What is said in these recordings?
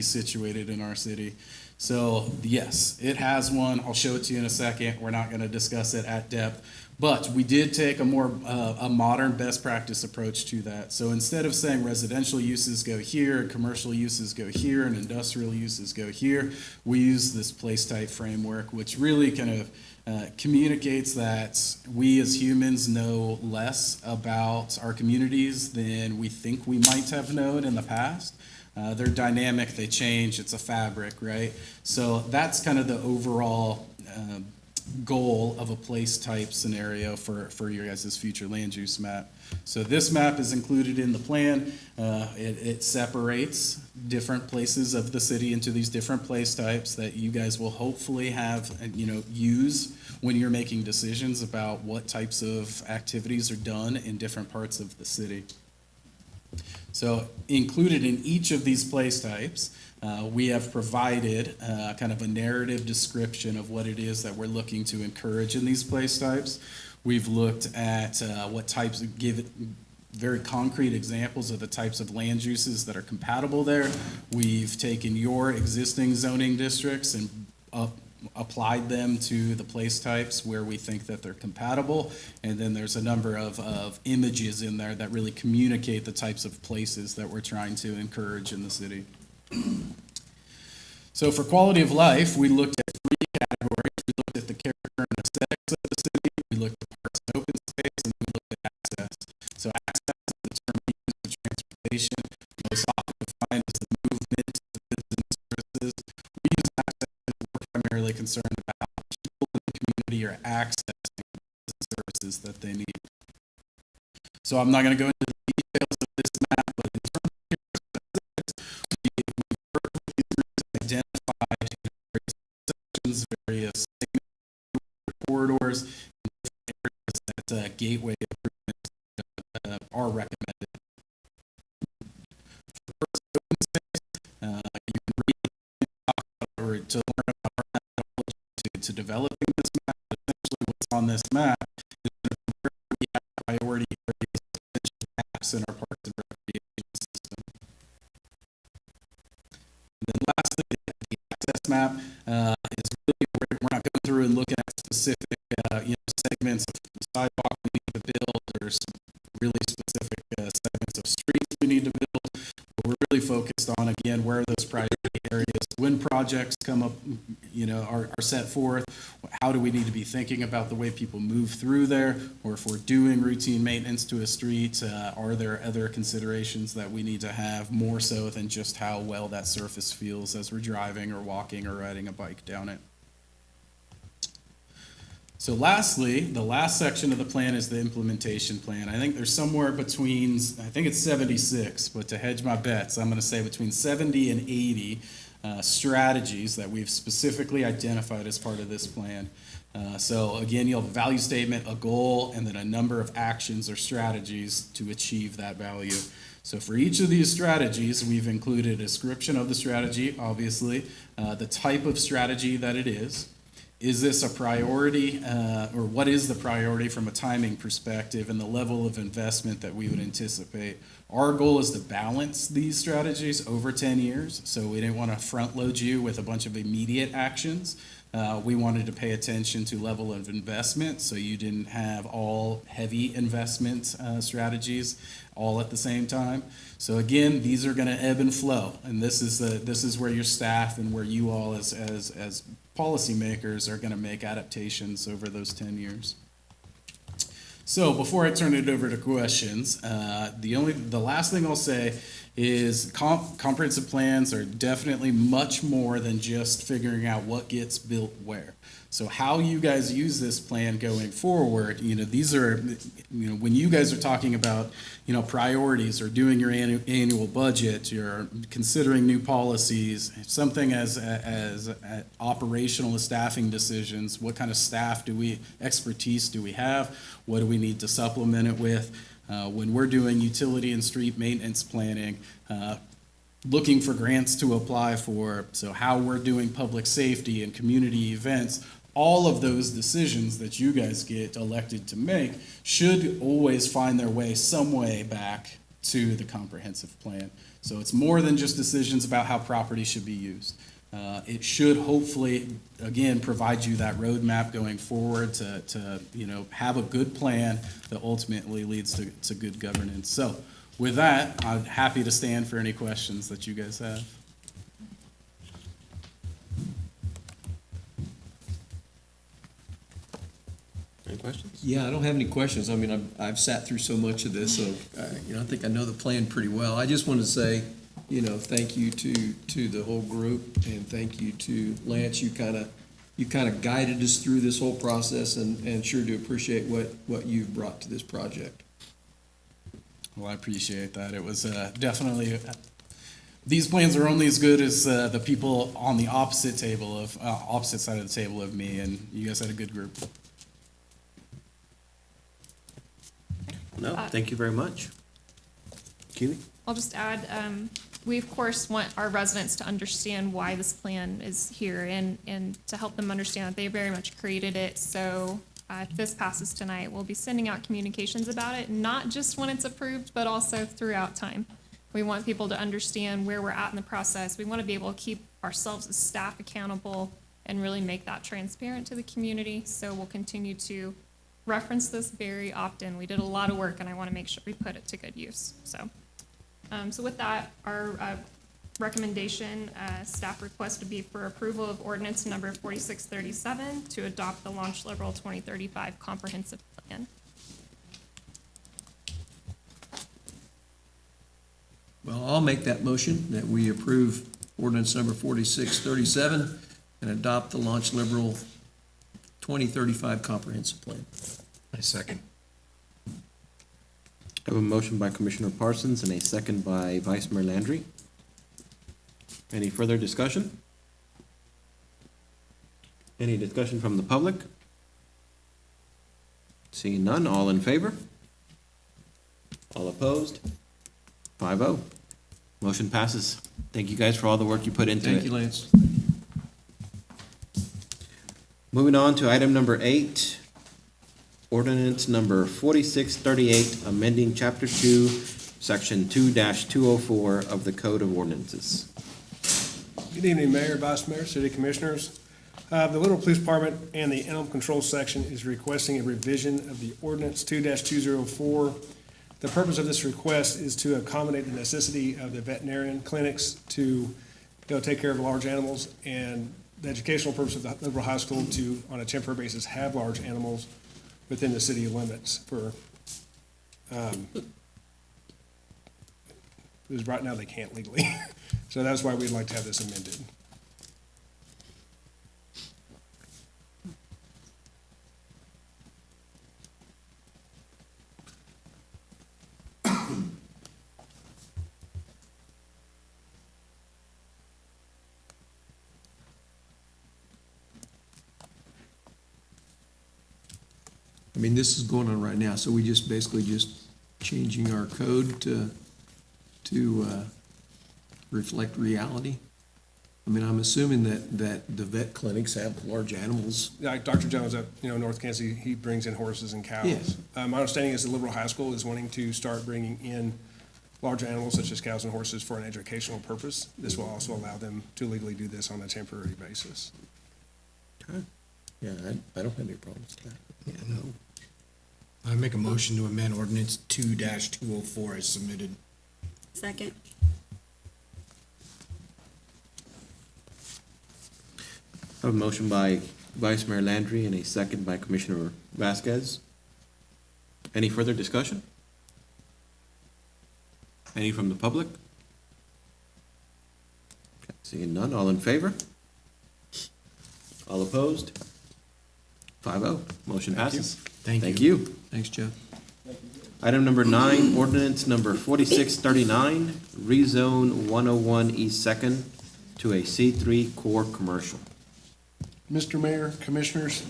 situated in our city. So yes, it has one. I'll show it to you in a second. We're not going to discuss it at depth, but we did take a more a modern best practice approach to that. So instead of saying residential uses go here, commercial uses go here, and industrial uses go here, we use this place type framework, which really kind of communicates that we as humans know less about our communities than we think we might have known in the past. They're dynamic, they change, it's a fabric, right? So that's kind of the overall goal of a place type scenario for your guys' future land use map. So this map is included in the plan. It separates different places of the city into these different place types that you guys will hopefully have, use when you're making decisions about what types of activities are done in different parts of the city. So included in each of these place types, we have provided kind of a narrative description of what it is that we're looking to encourage in these place types. We've looked at what types, give very concrete examples of the types of land uses that are compatible there. We've taken your existing zoning districts and applied them to the place types where we think that they're compatible. And then there's a number of images in there that really communicate the types of places that we're trying to encourage in the city. So for quality of life, we looked at three categories. We looked at the character and aesthetics of the city, we looked at parks and open space, and we looked at access. So access is the term we use for transportation, most often defined as the movement of goods and services. We use access because we're primarily concerned about people in the community are accessing goods and services that they need. So I'm not going to go into the details of this map, but in terms of identified various sections, various corridors, and areas that gateway improvements are recommended. For open space, you can read or to learn about our methodology to developing this map. Essentially, what's on this map is where we have priority areas, potential gaps in our parks and recreation system. And then lastly, the access map is really we're not going through and looking at specific segments of sidewalk we need to build or really specific segments of streets we need to build. But we're really focused on, again, where are those priority areas, when projects come up, are set forth, how do we need to be thinking about the way people move through there, or if we're doing routine maintenance to a street, are there other considerations that we need to have more so than just how well that surface feels as we're driving or walking or riding a bike down it. So lastly, the last section of the plan is the implementation plan. I think there's somewhere between, I think it's 76, but to hedge my bets, I'm going to say between 70 and 80 strategies that we've specifically identified as part of this plan. So again, you'll have a value statement, a goal, and then a number of actions or strategies to achieve that value. So for each of these strategies, we've included a description of the strategy, obviously, the type of strategy that it is. Is this a priority, or what is the priority from a timing perspective and the level of investment that we would anticipate? Our goal is to balance these strategies over 10 years, so we didn't want to front load you with a bunch of immediate actions. We wanted to pay attention to level of investment, so you didn't have all heavy investment strategies all at the same time. So again, these are going to ebb and flow, and this is where your staff and where you all as policymakers are going to make adaptations over those 10 years. So before I turn it over to questions, the last thing I'll say is comprehensive plans are definitely much more than just figuring out what gets built where. So how you guys use this plan going forward, these are, when you guys are talking about, priorities or doing your annual budget, you're considering new policies, something as operational as staffing decisions, what kind of expertise do we have? What do we need to supplement it with? When we're doing utility and street maintenance planning, looking for grants to apply for, so how we're doing public safety and community events, all of those decisions that you guys get elected to make should always find their way some way back to the comprehensive plan. So it's more than just decisions about how property should be used. It should hopefully, again, provide you that roadmap going forward to have a good plan that ultimately leads to good governance. So with that, I'm happy to stand for any questions that you guys have. Any questions? Yeah, I don't have any questions. I mean, I've sat through so much of this, so, I think I know the plan pretty well. I just want to say, thank you to the whole group, and thank you to Lance. You kind of guided us through this whole process, and sure do appreciate what you've brought to this project. Well, I appreciate that. It was definitely, these plans are only as good as the people on the opposite side of the table of me, and you guys had a good group. No, thank you very much. Keely? I'll just add, we of course want our residents to understand why this plan is here and to help them understand that they very much created it. So if this passes tonight, we'll be sending out communications about it, not just when it's approved, but also throughout time. We want people to understand where we're at in the process. We want to be able to keep ourselves as staff accountable and really make that transparent to the community. So we'll continue to reference this very often. We did a lot of work, and I want to make sure we put it to good use. So with that, our recommendation, staff request would be for approval of ordinance number 4637 to adopt the Launch Liberal 2035 comprehensive plan. Well, I'll make that motion that we approve ordinance number 4637 and adopt the Launch Liberal 2035 comprehensive plan. I second. I have a motion by Commissioner Parsons and a second by Vice Mayor Landry. Any further discussion? Any discussion from the public? Seeing none, all in favor? All opposed? 5-0. Motion passes. Thank you guys for all the work you put into it. Thank you, Lance. Moving on to item number 8, ordinance number 4638, amending Chapter 2, Section 2-204 of the Code of Ordinances. Good evening, Mayor, Vice Mayor, City Commissioners. The Little Police Department and the Animal Control Section is requesting a revision of the ordinance 2-204. The purpose of this request is to accommodate the necessity of the veterinarian clinics to go take care of large animals, and the educational purpose of the Liberal High School to, on a temporary basis, have large animals within the city limits for, because right now they can't legally. So that's why we'd like to have this amended. I mean, this is going on right now, so we just basically just changing our code to reflect reality. I mean, I'm assuming that the vet clinics have large animals. Like Dr. Jones at, North Kansas, he brings in horses and cows. Yes. My understanding is the Liberal High School is wanting to start bringing in larger animals such as cows and horses for an educational purpose. This will also allow them to legally do this on a temporary basis. Yeah, I don't have any problems with that. Yeah, no. I make a motion to amend ordinance 2-204 as submitted. Second. I have a motion by Vice Mayor Landry and a second by Commissioner Vasquez. Any further discussion? Any from the public? Okay, seeing none, all in favor? All opposed? 5-0, motion passes. Thank Thank you. you. Thanks, Jeff. Item number 9, ordinance number 4639, rezone 101 East Second to a C3 core commercial. Mr. Mayor, Commissioners,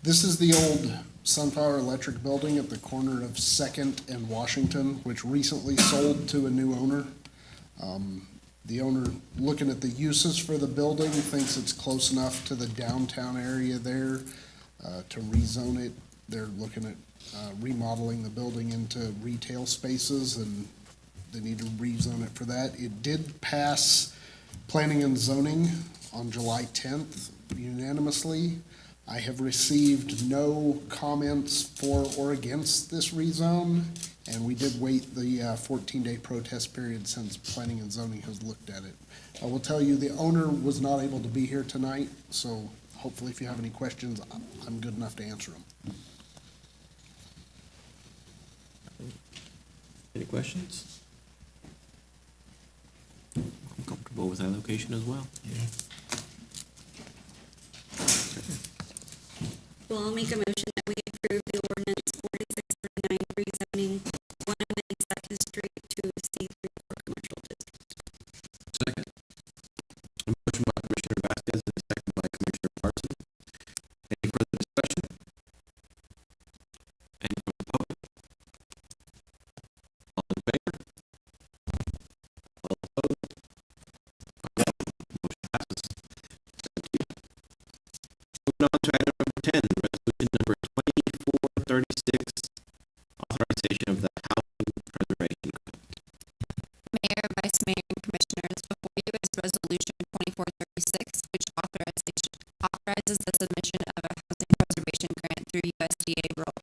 this is the old Sunflower Electric building at the corner of Second and Washington, which recently sold to a new owner. The owner, looking at the uses for the building, thinks it's close enough to the downtown area there to rezone it. They're looking at remodeling the building into retail spaces and they need to rezone it for that. It did pass planning and zoning on July 10th unanimously. I have received no comments for or against this rezone, and we did wait the 14-day protest period since planning and zoning has looked at it. I will tell you, the owner was not able to be here tonight, so hopefully if you have any questions, I'm good enough to answer them. Any questions? I'm comfortable with that location as well. Well, I'll make a motion that we approve the ordinance 4639 rezoning 192nd Street to C3 for commercial district. Second. A motion by Commissioner Vasquez and a second by Commissioner Parson. Any further discussion? Any from the public? All in favor? All opposed? Motion passes. Thank you. Moving on to item number 10, resolution number 2436, authorization of the housing preservation. Mayor, Vice Mayor, and Commissioners, before you is Resolution 2436, which authorizes the submission of a housing preservation grant through USDA Rural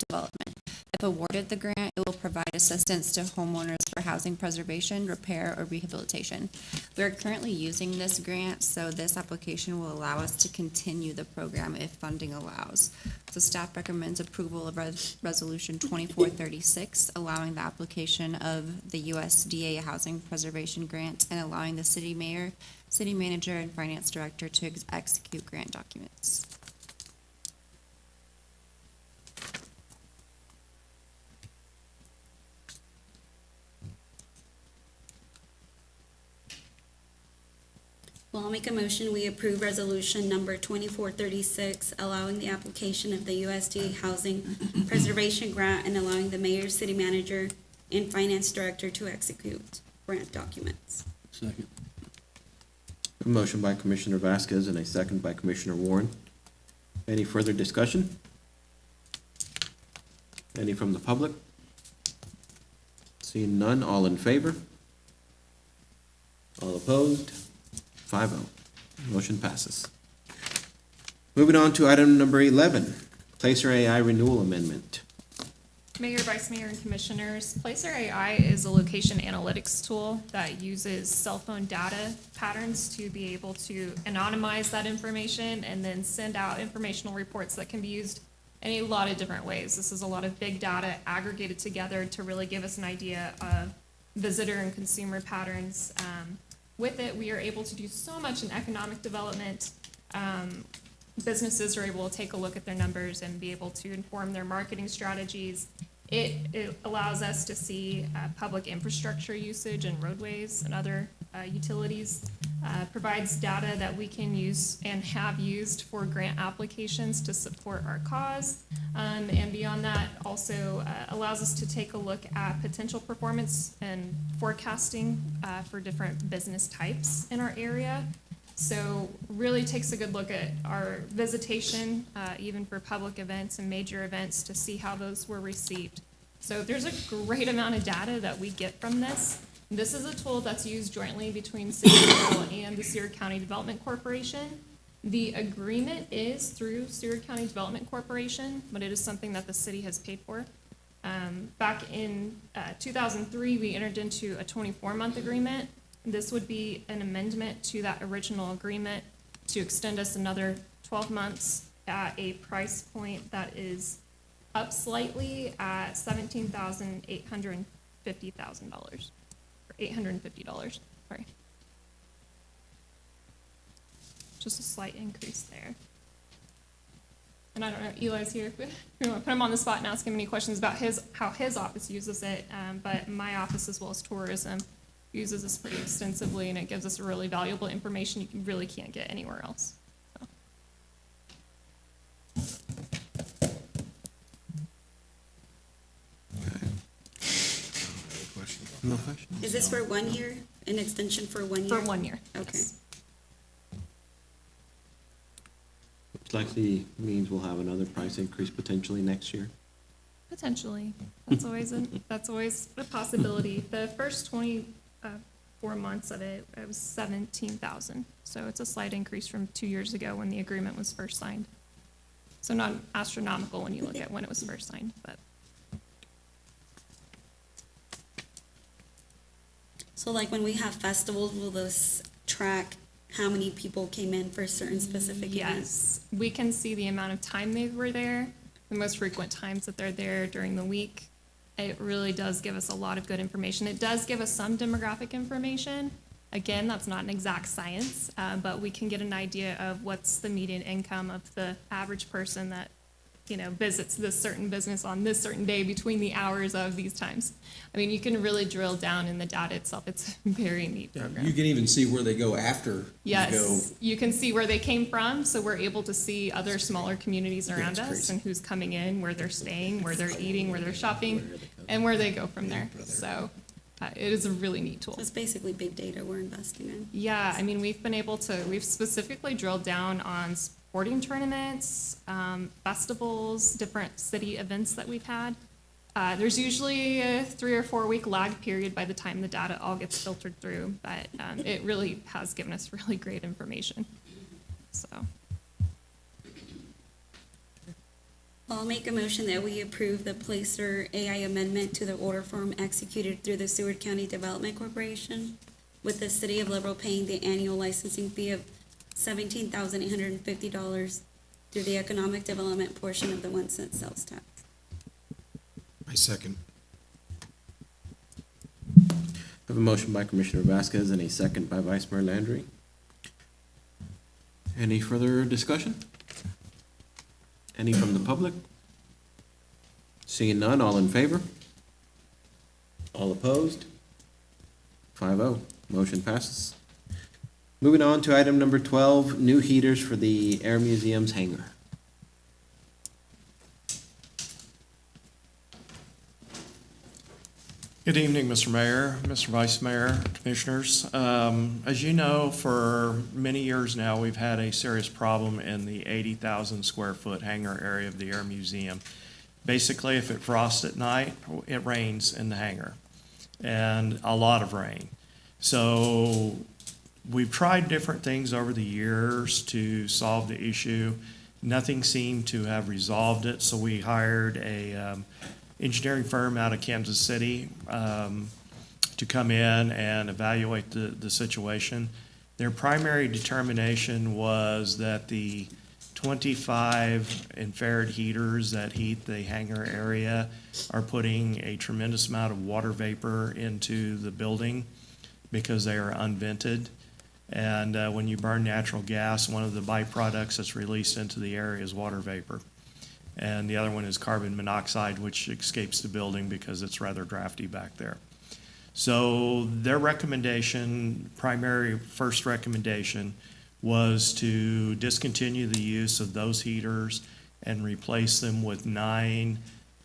Development. If awarded the grant, it will provide assistance to homeowners for housing preservation, repair, or rehabilitation. We are currently using this grant, so this application will allow us to continue the program if funding allows. So staff recommends approval of Resolution 2436, allowing the application of the USDA Housing Preservation Grant and allowing the city mayor, city manager, and finance director to execute grant documents. Well, I'll make a motion, we approve resolution number 2436, allowing the application of the USDA Housing Preservation Grant and allowing the mayor, city manager, and finance director to execute grant documents. Second. A motion by Commissioner Vasquez and a second by Commissioner Warren. Any further discussion? Any from the public? Seeing none, all in favor? All opposed? 5-0. Motion passes. Moving on to item number 11, Placer AI renewal amendment. Mayor, Vice Mayor, and Commissioners, Placer AI is a location analytics tool that uses cell phone data patterns to be able to anonymize that information and then send out informational reports that can be used in a lot of different ways. This is a lot of big data aggregated together to really give us an idea of visitor and consumer patterns. With it, we are able to do so much in economic development. Businesses are able to take a look at their numbers and be able to inform their marketing strategies. It allows us to see public infrastructure usage and roadways and other utilities. Provides data that we can use and have used for grant applications to support our cause. And beyond that, also allows us to take a look at potential performance and forecasting for different business types in our area. So really takes a good look at our visitation, even for public events and major events, to see how those were received. So there's a great amount of data that we get from this. This is a tool that's used jointly between City Hall and the Seward County Development Corporation. The agreement is through Seward County Development Corporation, but it is something that the city has paid for. Back in 2003, we entered into a 24-month agreement. This would be an amendment to that original agreement to extend us another 12 months at a price point that is up slightly at $17,850,000, or $850, sorry. Just a slight increase there. And I don't know, Eli's here, if we want to put him on the spot and ask him any questions about how his office uses it, but my office, as well as tourism, uses this pretty extensively, and it gives us really valuable information you really can't get anywhere else. So. No question? Is this for 1 year, an extension for 1 year? For 1 year. Okay. Yes. Which likely means we'll have another price increase potentially next year. Potentially. That's always a possibility. The first 4 months of it, it was 17,000. So it's a slight increase from 2 years ago when the agreement was first signed. So not astronomical when you look at when it was first signed, but. So like when we have festivals, will those track how many people came in for certain specific events? Yes, we can see the amount of time they were there, the most frequent times that they're there during the week. It really does give us a lot of good information. It does give us some demographic information. Again, that's not an exact science, but we can get an idea of what's the median income of the average person that, visits this certain business on this certain day between the hours of these times. I mean, you can really drill down in the data itself. It's a very neat program. You can even see where they go after you go. Yes, you can see where they came from, so we're able to see other smaller communities around That's us crazy. and who's coming in, where they're staying, where they're eating, where they're shopping, and where they go from there. So it is a really neat tool. So it's basically big data we're investing in. Yeah, I mean, we've specifically drilled down on sporting tournaments, festivals, different city events that we've had. There's usually a 3 or 4 week lag period by the time the data all gets filtered through, but it really has given us really great information. So, I'll make a motion that we approve the Placer AI amendment to the order form executed through the Seward County Development Corporation, with the city of Liberal paying the annual licensing fee of $17,850 through the economic development portion of the 1 cent sales tax. I second. I have a motion by Commissioner Vasquez and a second by Vice Mayor Landry. Any further discussion? Any from the public? Seeing none, all in favor? All opposed? 5-0, motion passes. Moving on to item number 12, new heaters for the Air Museum's hangar. Good evening, Mr. Mayor, Mr. Vice Mayor, Commissioners. As you know, for many years now, we've had a serious problem in the 80,000 square foot hangar area of the Air Museum. Basically, if it frosts at night, it rains in the hangar, and a lot of rain. So we've tried different things over the years to solve the issue. Nothing seemed to have resolved it, so we hired a engineering firm out of Kansas City to come in and evaluate the situation. Their primary determination was that the 25 infrared heaters that heat the hangar area are putting a tremendous amount of water vapor into the building because they are unvented. And when you burn natural gas, one of the byproducts that's released into the air is water vapor. And the other one is carbon monoxide, which escapes the building because it's rather drafty back there. So their recommendation, first recommendation, was to discontinue the use of those heaters and replace them with 9,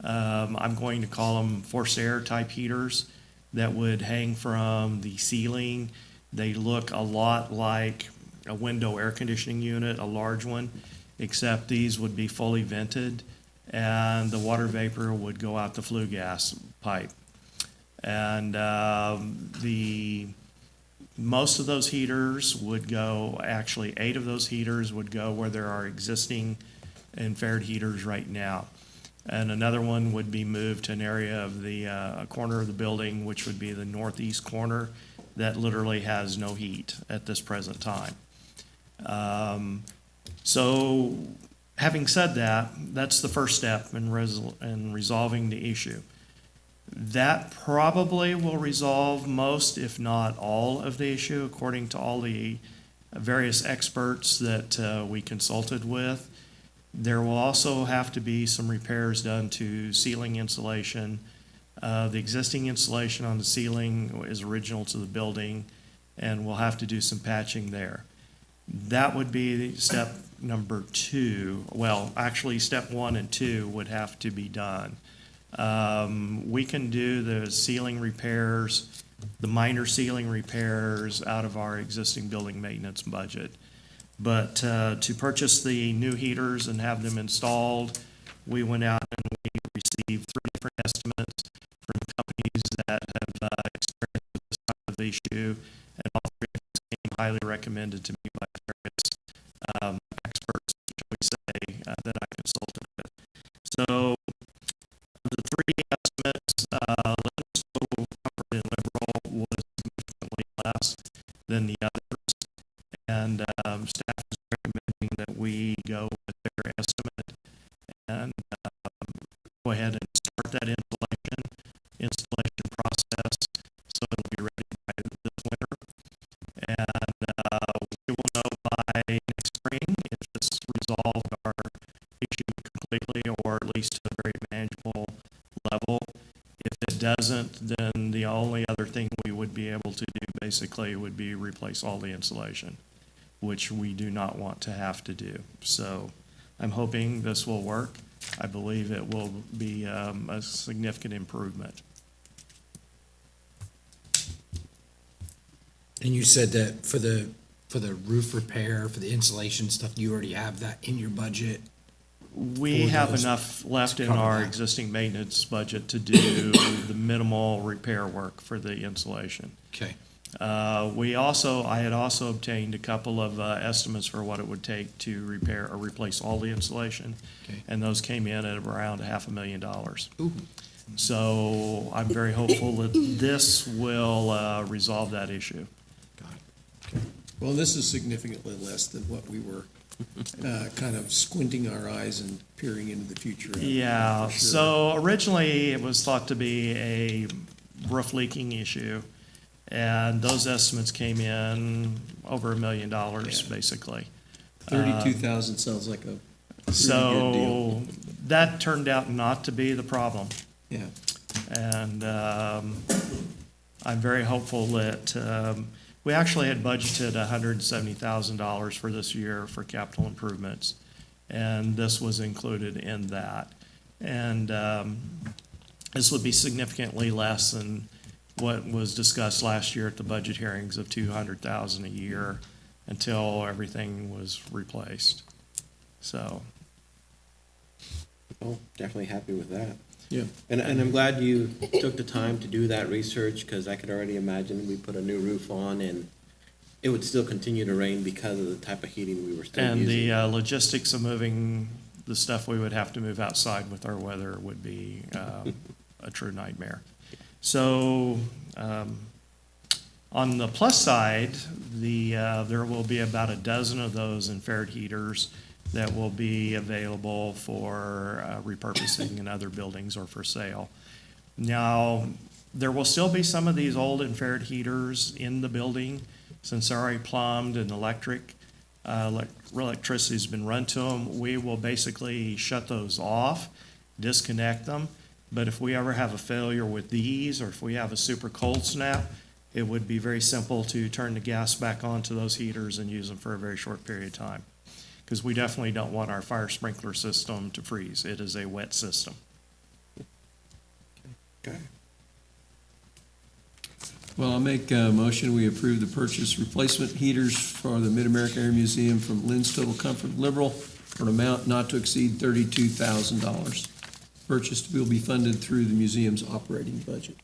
I'm going to call them forced air type heaters that would hang from the ceiling. They look a lot like a window air conditioning unit, a large one, except these would be fully vented and the water vapor would go out the flue gas pipe. And most of those heaters would go, actually 8 of those heaters would go where there are existing infrared heaters right now. And another one would be moved to an area of a corner of the building, which would be the northeast corner, that literally has no heat at this present time. So having said that, that's the first step in resolving the issue. That probably will resolve most, if not all, of the issue, according to all the various experts that we consulted with. There will also have to be some repairs done to ceiling insulation. The existing insulation on the ceiling is original to the building, and we'll have to do some patching there. That would be step number 2. Well, actually, step 1 and 2 would have to be done. We can do the ceiling repairs, the minor ceiling repairs out of our existing building maintenance budget. But to purchase the new heaters and have them installed, we went out and we received 3 issue, and all three of those came highly recommended to me by various experts, shall we say, that I consulted with. So the three estimates, Lincoln's Total Comfort and Liberal was significantly less than the others, and staff is recommending that we go with their estimate and go ahead and start that installation process, so it'll be ready by this winter. And we will know by next spring if this resolved our issue completely, or at least to a very manageable level. If it doesn't, then the only other thing we would be able to do basically would be replace all the insulation, which we do not want to have to do. So I'm hoping this will work. I believe it will be a significant improvement. And you said that for the roof repair, for the insulation stuff, you already have that in your budget? We For have those enough left in cover our that. existing maintenance budget to do the minimal repair work for the insulation. Okay. I had also obtained a couple of estimates for what it would take to repair or replace all the insulation. Okay. And those came in at around $500,000. Ooh. So I'm very hopeful that this will resolve that issue. Got it. Well, this is significantly less than what we were kind of squinting our eyes and peering into the future. at, Yeah, for sure. so originally it was thought to be a roof leaking issue, and those estimates came in over $1 million, Yeah. basically. 32,000 sounds like a pretty good So deal. that turned out not to be the problem. Yeah. And I'm very hopeful that, we actually had budgeted $170,000 for this year for capital improvements, and this was included in that. And this would be significantly less than what was discussed last year at the budget hearings of $200,000 a year until everything was replaced. So, Oh, definitely happy with that. Yeah. And I'm glad you took the time to do that research, because I could already imagine we put a new roof on and it would still continue to rain because of the type of heating we were still and using. the logistics of moving the stuff we would have to move outside with our weather would be a true nightmare. So, on the plus side, there will be about a dozen of those infrared heaters that will be available for repurposing in other buildings or for sale. Now, there will still be some of these old infrared heaters in the building, since they're already plumbed and electricity's been run to them. We will basically shut those off, disconnect them. But if we ever have a failure with these, or if we have a super cold snap, it would be very simple to turn the gas back on to those heaters and use them for a very short period of time. Because we definitely don't want our fire sprinkler system to freeze. It is a wet system. Okay. Well, I'll make a motion, we approve the purchase replacement heaters for the Mid-America Air Museum from Lynn's Total Comfort Liberal for an amount not to exceed $32,000. Purchase will be funded through the museum's operating budget.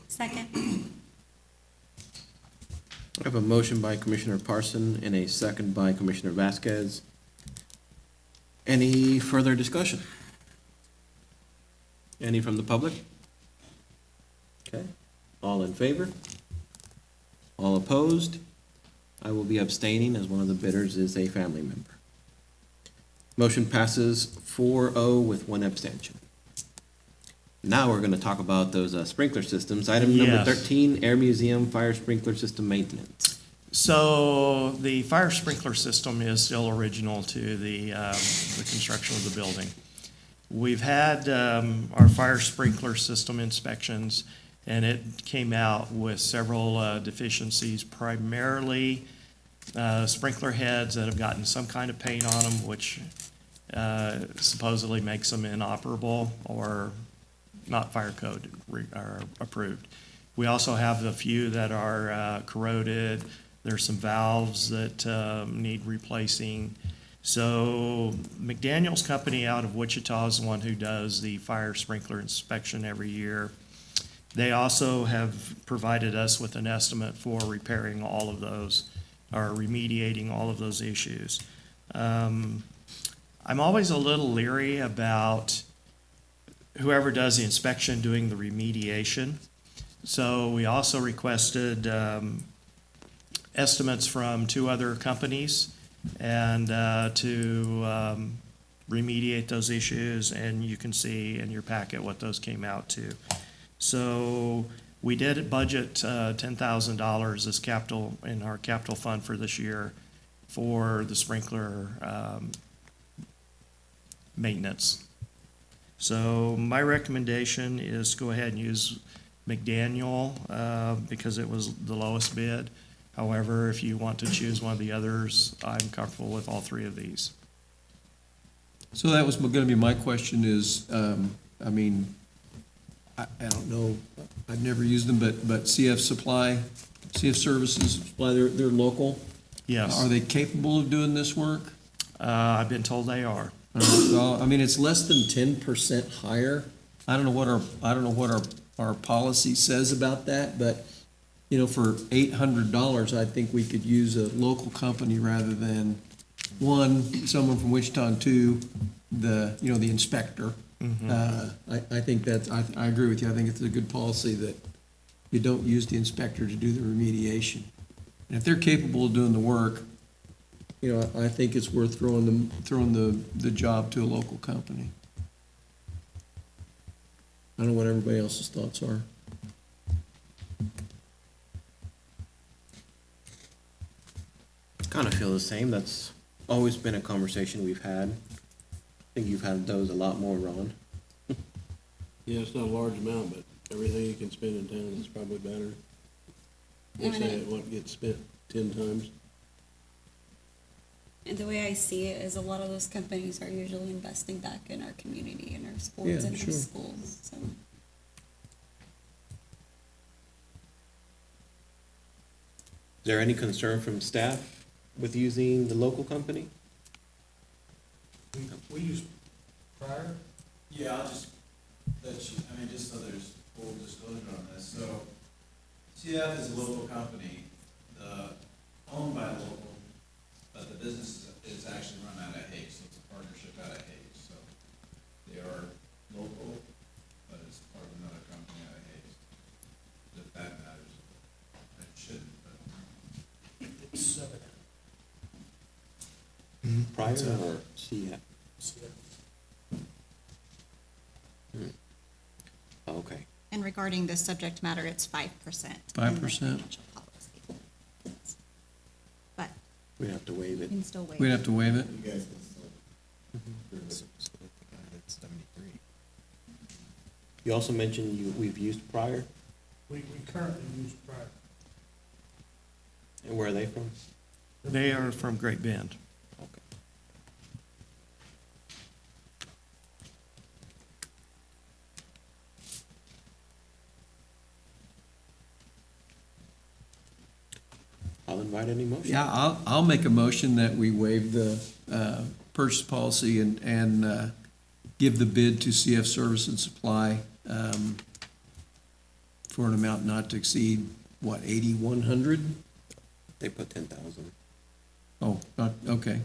Second. I have a motion by Commissioner Parson and a second by Commissioner Vasquez. Any further discussion? Any from the public? Okay, all in favor? All opposed? I will be abstaining, as one of the bidders is a family member. Motion passes 4-0 with one abstention. Now we're gonna talk about those sprinkler systems. Item number Yes. 13, Air Museum Fire Sprinkler System Maintenance. So the fire sprinkler system is still original to the construction of the building. We've had our fire sprinkler system inspections, and it came out with several deficiencies, primarily sprinkler heads that have gotten some kind of paint on them, which supposedly makes them inoperable or not fire code or approved. We also have a few that are corroded. There's some valves that need replacing. So McDaniel's Company out of Wichita is the one who does the fire sprinkler inspection every year. They also have provided us with an estimate for repairing all of those, or remediating all of those issues. I'm always a little leery about whoever does the inspection doing the remediation. So we also requested estimates from 2 other companies and to remediate those issues, and you can see in your packet what those came out to. So we did budget $10,000 as capital, in our capital fund for this year for the sprinkler maintenance. So my recommendation is go ahead and use McDaniel because it was the lowest bid. However, if you want to choose one of the others, I'm comfortable with all 3 of these. So that was gonna be my question is, I mean, I don't know, I've never used them, but CF Services Supply, they're local? Yes. Are they capable of doing this work? I've been told they are. Well, I mean, it's less than 10% higher. I don't know what our policy says about that, but, you know, for $800, I think we could use a local company rather than, 1, someone from Wichita, and 2, the inspector. I think that's, I agree with you. I think it's a good policy that you don't use the inspector to do the remediation. And if they're capable of doing the work, you know, I think it's worth throwing the job to a local company. I don't know what everybody else's thoughts are. Kind of feel the same. That's always been a conversation we've had. I think you've had those a lot more, Ron. Yeah, it's not a large amount, but everything you can spend in town is probably better. They And say it- it won't get spent 10 times. And the way I see it is a lot of those companies are usually investing back in our community and our sports Yeah, and our sure. schools, so. Is there any concern from staff with using the local company? We use prior. Yeah, I'll just let you, I mean, just so there's full disclosure on this, so CF is a local company, owned by local, but the business is actually run out of Hayes, so it's a partnership out of Hayes, so they are local, but it's part of another company out of Hayes. If that matters, it shouldn't, but. Prior or CF? Okay. And regarding this subject matter, it's 5%. 5%? But We'd have to waive you it. can still wait. We'd have to waive it? You guys can still. That's 73. You also mentioned we've used prior, We currently use prior. and where are they from? They are from Great Bend. Okay. I'll invite any motion. Yeah, I'll make a motion that we waive the purchase policy and give the bid to CF Service and Supply for an amount not to exceed, what, 8,100? They put 10,000. Oh, not, okay,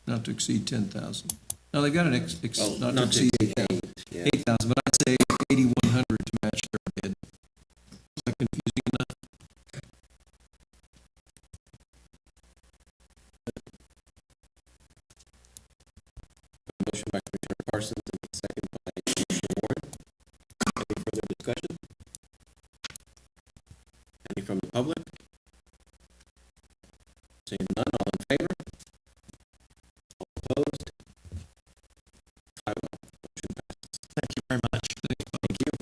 not to exceed 10,000. No, they got an Oh, not to exceed 8,000, Yeah. 8,000, but I'd say 8,100 to match their bid. Is that confusing enough? Motion by Commissioner Parsons and a second by Commissioner Warren. Any further discussion? Any from the public? Seeing none, all in favor? All opposed? 5-0. Motion passes. Thank you very much. Thank you.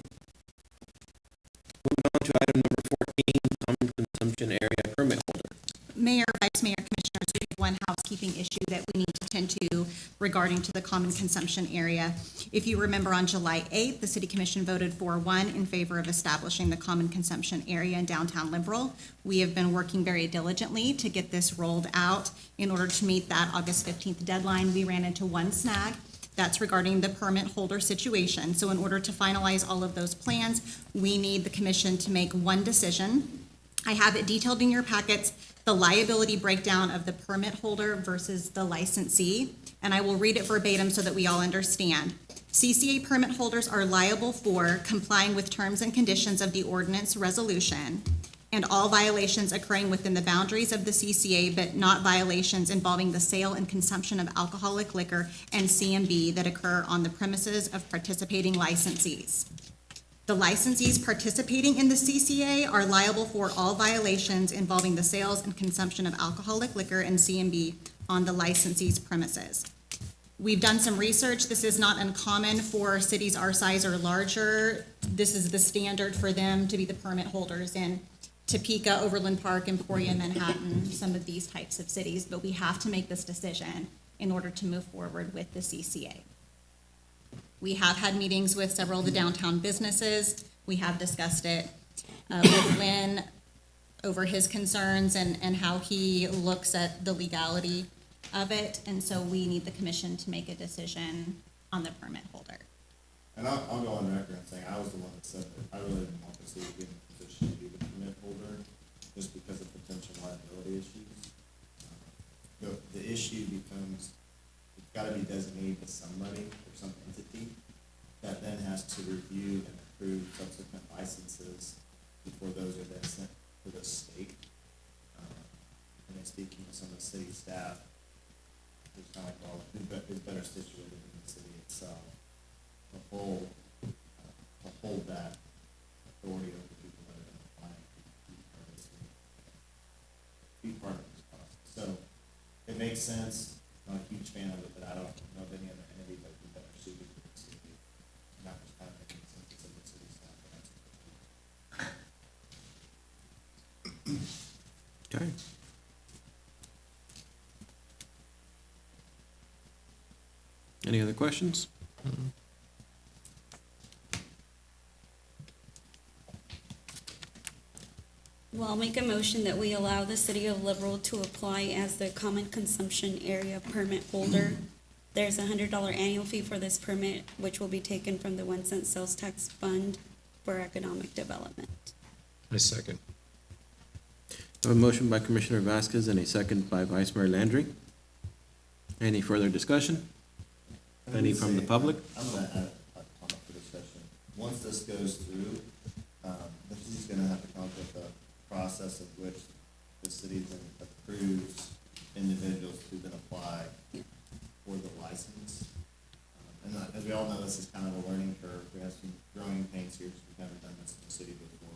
Moving on to item number 14, common consumption area permit holder. Mayor, Vice Mayor, Commissioners, we have one housekeeping issue that we need to tend to regarding to the common consumption area. If you remember, on July 8th, the City Commission voted 4-1 in favor of establishing the common consumption area in downtown Liberal. We have been working very diligently to get this rolled out in order to meet that August 15th deadline. We ran into one snag That's regarding the permit holder situation. So in order to finalize all of those plans, we need the commission to make one decision. I have it detailed in your packets, the liability breakdown of the permit holder versus the licensee, and I will read it verbatim so that we all understand. CCA permit holders are liable for complying with terms and conditions of the ordinance resolution and all violations occurring within the boundaries of the CCA, but not violations involving the sale and consumption of alcoholic liquor and CMB that occur on the premises of participating licensees. The licensees participating in the CCA are liable for all violations involving the sales and consumption of alcoholic liquor and CMB on the licensee's premises. We've done some research. This is not uncommon for cities our size or larger. This is the standard for them to be the permit holders in Topeka, Overland Park, Emporia, Manhattan, some of these types of cities, but we have to make this decision in order to move forward with the CCA. We have had meetings with several of the downtown businesses. We have discussed it with Lynn over his concerns and how he looks at the legality of it. And so we need the commission to make a decision on the permit holder. And I'll go on record and saying I was the one that said that I really didn't want the city to be in a position to be the permit holder just because of potential liability issues. The issue becomes, it's gotta be designated to somebody or some entity that then has to review and approve subsequent licenses before those are then sent to the state. And then speaking with some of the city staff, it's kind of like, well, who's better situated than the city itself to hold that authority over people that are going to apply and be part of this process. So it makes sense. I'm not a huge fan of it, but I don't know of any other entity that would be better suited for the city. And that was kind of making sense to the city staff. Okay. Any other questions? Well, I'll make a motion that we allow the city of Liberal to apply as the common consumption area permit holder. There's a $100 annual fee for this permit, which will be taken from the 1 cent sales tax fund for economic development. I second. I have a motion by Commissioner Vasquez and a second by Vice Mayor Landry. Any further discussion? Any from the public? I'm gonna add a comment for discussion. Once this goes through, the city's gonna have to come up with a process of which the city then approves individuals who then apply for the license. And as we all know, this is kind of a learning curve. We have some growing pains here, because we've never done this in the city before.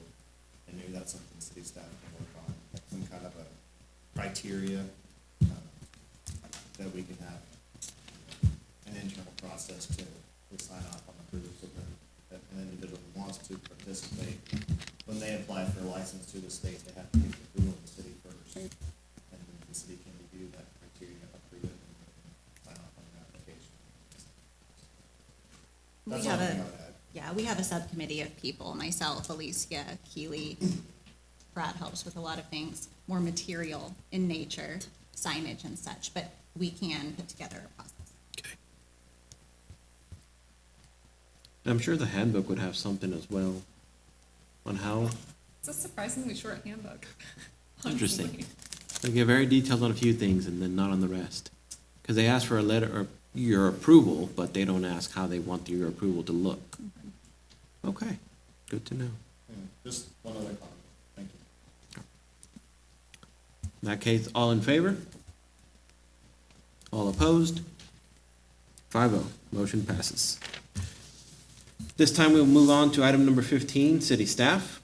And maybe that's something city staff can work on, some kind of a criteria that we can have an internal process to sign off on approval, so that an individual who wants to participate, when they apply for a license to the state, they have to get approval of the city first. And then the city can review that criteria, approve it, and sign off on the application. That's all I would add. Yeah, we have a subcommittee of people, myself, Alicia, Keely, Brad helps with a lot of things, more material in nature, signage and such, but we can put together a process. Okay. I'm sure the handbook would have something as well on how, It's a surprisingly short handbook. Interesting. honestly. they get very detailed on a few things and then not on the rest. Because they ask for a letter or your approval, but they don't ask how they want your approval to look. Okay, good to know. Just one other comment. Thank you. In that case, all in favor? All opposed? 5-0, motion passes. This time we'll move on to item number 15, city staff.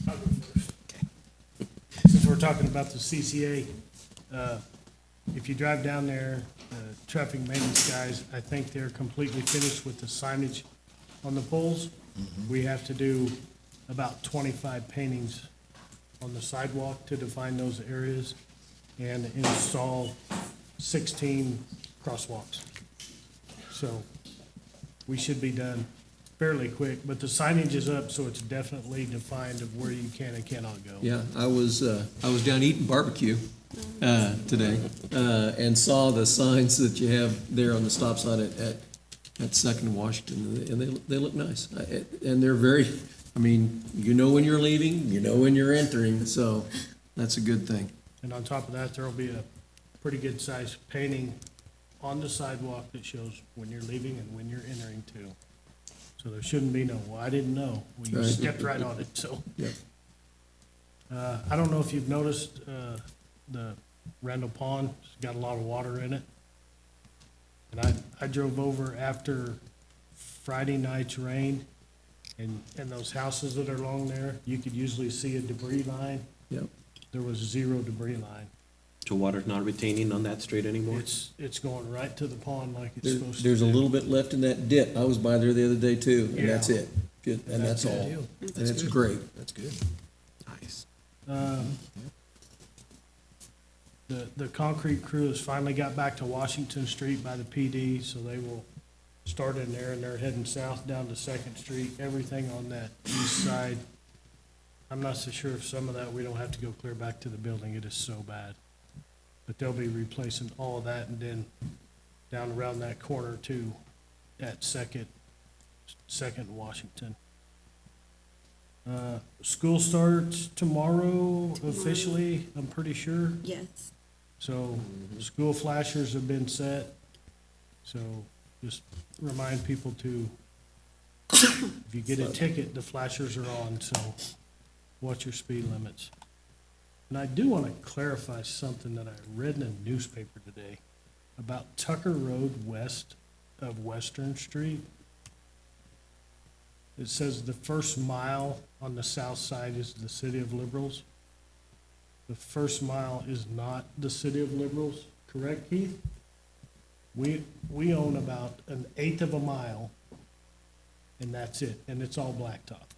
I'll go first. Since we're talking about the CCA, if you drive down there, traffic maintenance guys, I think they're completely finished with the signage on the poles. We have to do about 25 paintings on the sidewalk to define those areas and install 16 crosswalks. So we should be done fairly quick, but the signage is up, so it's definitely defined of where you can and cannot go. Yeah, I was down eating barbecue, today, and saw the signs that you have there on the stop sign at Second and Washington, and they look nice. And they're very, I mean, you know when you're leaving, you know when you're entering, so that's a good thing. And on top of that, there'll be a pretty good sized painting on the sidewalk that shows when you're leaving and when you're entering too. So there shouldn't be no, well, I didn't know. Well, you Right. stepped right on it, so. Yep. I don't know if you've noticed, the Randall Pond, it's got a lot of water in it. And I drove over after Friday night's rain, and those houses that are along there, you could usually see a debris line. Yep. There was zero debris line. So water's not retaining on that street anymore? It's going right to the pond like it's supposed to. There's a do. little bit left in that dip. I was by there the other day too, and that's Yeah. it. Good, and that's all. Deal. And it's great. That's good. Nice. The concrete crew has finally got back to Washington Street by the PD, so they will start in there, and they're heading south down to Second Street, everything on that east side. I'm not so sure if some of that, we don't have to go clear back to the building, it is so bad. But they'll be replacing all of that, and then down around that corner too, at Second Washington. School starts tomorrow officially, I'm pretty sure. Yes. So, school flashers have been set, so just remind people to, if you get a ticket, the flashers are on, so watch your speed limits. And I do want to clarify something that I read in a newspaper today about Tucker Road west of Western Street. It says the first mile on the south side is the City of Liberals. The first mile is not the City of Liberals, correct, Keith? We own about 1/8 of a mile, and that's it, and it's all blacktop.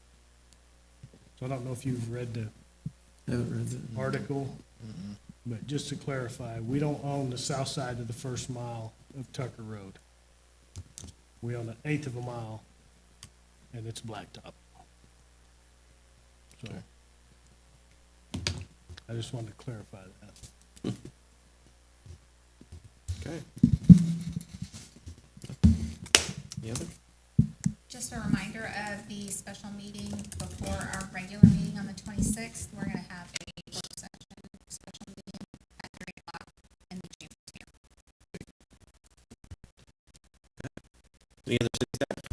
So I don't know if you've read the Haven't read that. article, but just to clarify, we don't own the south side of the first mile of Tucker Road. We own 1/8 of a mile, and it's blacktop. So, I just wanted to clarify that. Okay. Any other? Just a reminder of the special meeting before our regular meeting on the 26th. We're going to have a work session, special meeting at 3 o'clock in the chambers here. Any other city staff?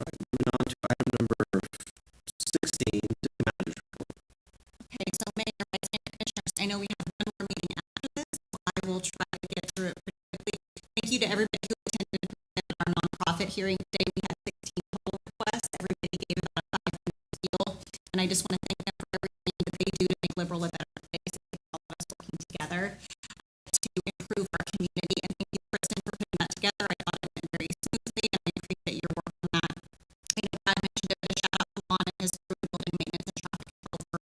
All right, moving on to item number 16, city manager's report. Okay, so Mayor, Vice Mayor, Commissioners, I know we have one more meeting after this, so I will try to get through it pretty quickly. Thank you to everybody who attended our nonprofit hearing today. We had 16 total requests. Everybody gave about a 5-minute spiel, and I just want to thank them for everything that they do to make Liberal a better place. I think all of us working together to improve our community. And thank you, Kristen, for putting that together. I thought it went very smoothly, and I appreciate your work on that. I know Brad mentioned it, but a shout out to Juan and his crew in building maintenance and traffic control for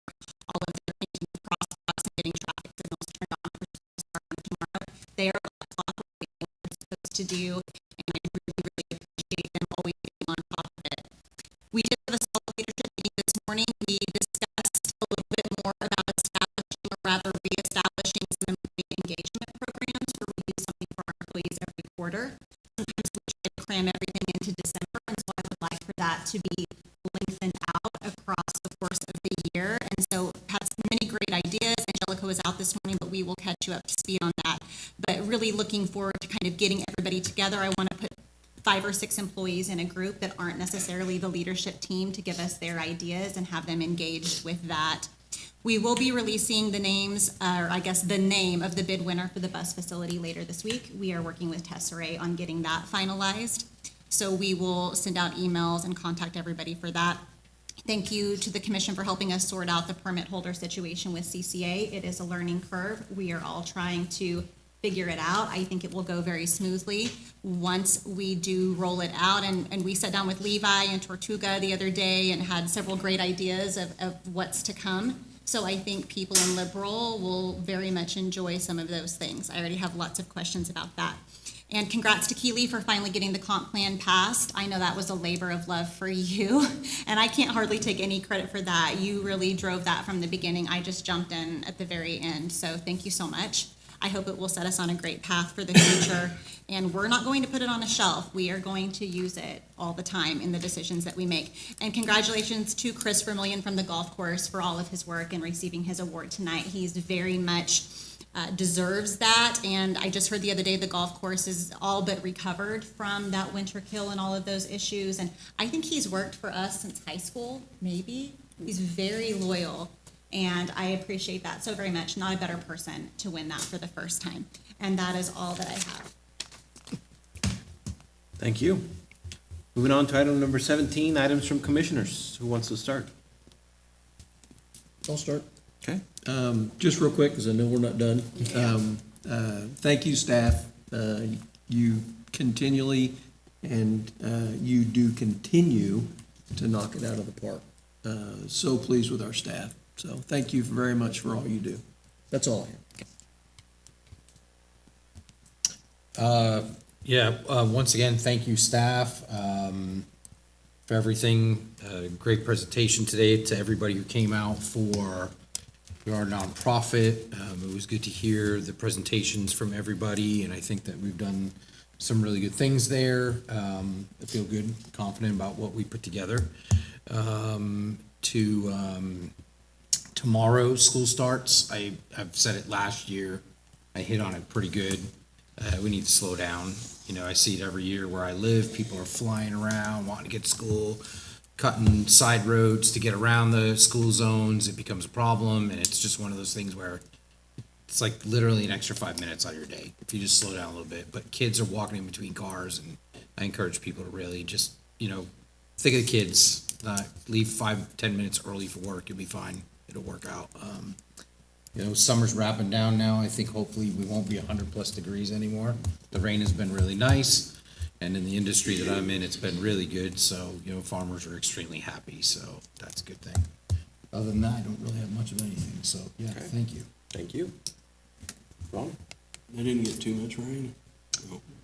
all of their thinking of crosswalks and getting traffic signals turned on for school starting tomorrow. They are like clockwork, what they're supposed to do, and I really, really appreciate them always being on top of it. We did have a solid leadership meeting this morning. We discussed a little bit more about establishing, or rather reestablishing, some employee engagement programs where we do something for our employees every quarter. Sometimes we try to cram everything into December, and so I would like for that to be lengthened out across the course of the year. And so had many great ideas. Angelica was out this morning, but we will catch you up to speed on that. But really looking forward to kind of getting everybody together. I want to put 5 or 6 employees in a group that aren't necessarily the leadership team to give us their ideas and have them engaged with that. We will be releasing the names, or I guess the name of the bid winner for the bus facility later this week. We are working with Tesserae on getting that finalized. So we will send out emails and contact everybody for that. Thank you to the commission for helping us sort out the permit holder situation with CCA. It is a learning curve. We are all trying to figure it out. I think it will go very smoothly once we do roll it out. And we sat down with Levi and Tortuga the other day and had several great ideas of what's to come. So I think people in Liberal will very much enjoy some of those things. I already have lots of questions about that. And congrats to Keely for finally getting the comp plan passed. I know that was a labor of love for you, and I can't hardly take any credit for that. You really drove that from the beginning. I just jumped in at the very end, so thank you so much. I hope it will set us on a great path for the future, and we're not going to put it on a shelf. We are going to use it all the time in the decisions that we make. And congratulations to Chris Vermillion from the golf course for all of his work and receiving his award tonight. He's very much deserves that, and I just heard the other day the golf course is all but recovered from that winter kill and all of those issues, and I think he's worked for us since high school, maybe. He's very loyal, and I appreciate that so very much. Not a better person to win that for the first time, and that is all that I have. Thank you. Moving on to item number 17, items from commissioners. Who wants to start? I'll start. Okay. Just real quick, because I know we're not done. Thank you, staff. You continually and you do continue to knock it out of the park. So pleased with our staff. So thank you very much for all you do. That's all I have. Once again, thank you, staff, for everything. Great presentation today to everybody who came out for our nonprofit. It was good to hear the presentations from everybody, and I think that we've done some really good things there. I feel good, confident about what we put together. Tomorrow, school starts. I've said it last year. I hit on it pretty good. We need to slow down. You know, I see it every year where I live. People are flying around, wanting to get to school, cutting side roads to get around the school zones. It becomes a problem, and it's just one of those things where it's like literally an extra 5 minutes out of your day if you just slow down a little bit. But kids are walking in between cars, and I encourage people to really just, think of the kids. Leave 5-10 minutes early for work. You'll be fine. It'll work out. Summer's wrapping down now. I think hopefully we won't be 100+ degrees anymore. The rain has been really nice. And in the industry that I'm in, it's been really good, so, farmers are extremely happy, so that's a good thing. Other than that, I don't really have much of anything, so, yeah, Okay. thank you. Thank you. Ron? They didn't get too much rain?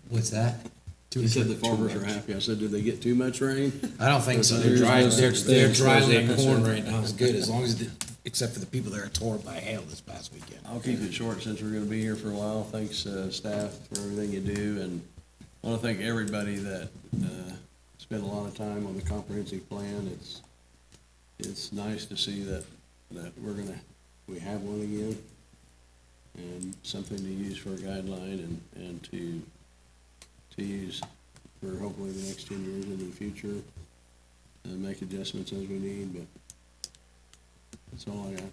What's that? You said the farmers are happy. I said, did they get too much rain? I don't think so. There's They're no driving such their thing. corn right now. It's good, as long as, except for the people that are torn by hail this past weekend. I'll keep it short since we're gonna be here for a while. Thanks, staff, for everything you do, and I wanna thank everybody that, spent a lot of time on the comprehensive plan. It's nice to see that we have one again, and something to use for a guideline and to use for hopefully the next 10 years into the future, and make adjustments as we need, but that's all I got.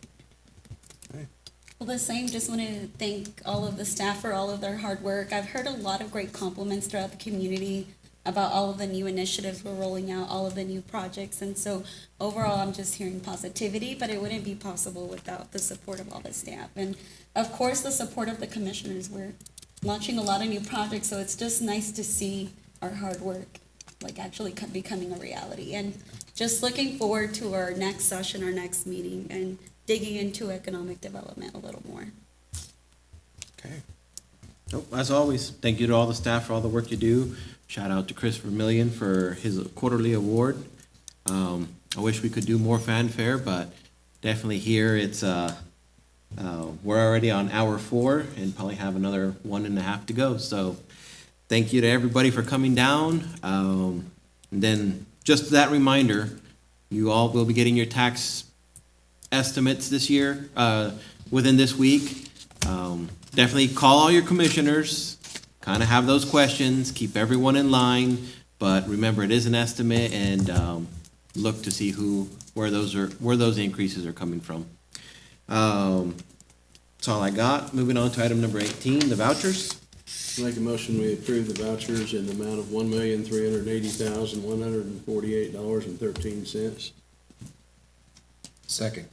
Well, the same, just wanted to thank all of the staff for all of their hard work. I've heard a lot of great compliments throughout the community about all of the new initiatives we're rolling out, all of the new projects, and so overall, I'm just hearing positivity, but it wouldn't be possible without the support of all the staff. And of course, the support of the commissioners. We're launching a lot of new projects, so it's just nice to see our hard work actually becoming a reality. And just looking forward to our next session, our next meeting, and digging into economic development a little more. Okay. Nope, as always, thank you to all the staff for all the work you do. Shout out to Chris Vermillion for his quarterly award. I wish we could do more fanfare, but definitely here it's, we're already on hour 4 and probably have another 1.5 to go. So thank you to everybody for coming down. And then just that reminder, you all will be getting your tax estimates this year, within this week. Definitely call all your commissioners, kind of have those questions, keep everyone in line, but remember, it is an estimate, and look to see where those increases are coming from. That's all I got. Moving on to item number 18, the vouchers. Make a motion, we approve the vouchers in the amount of $1,380,148.13. Second.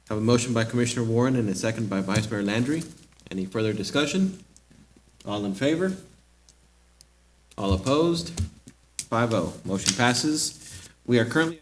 Have a motion by Commissioner Warren and a second by Vice Mayor Landry. Any further discussion? All in favor? All opposed? 5-0. Motion passes. We are currently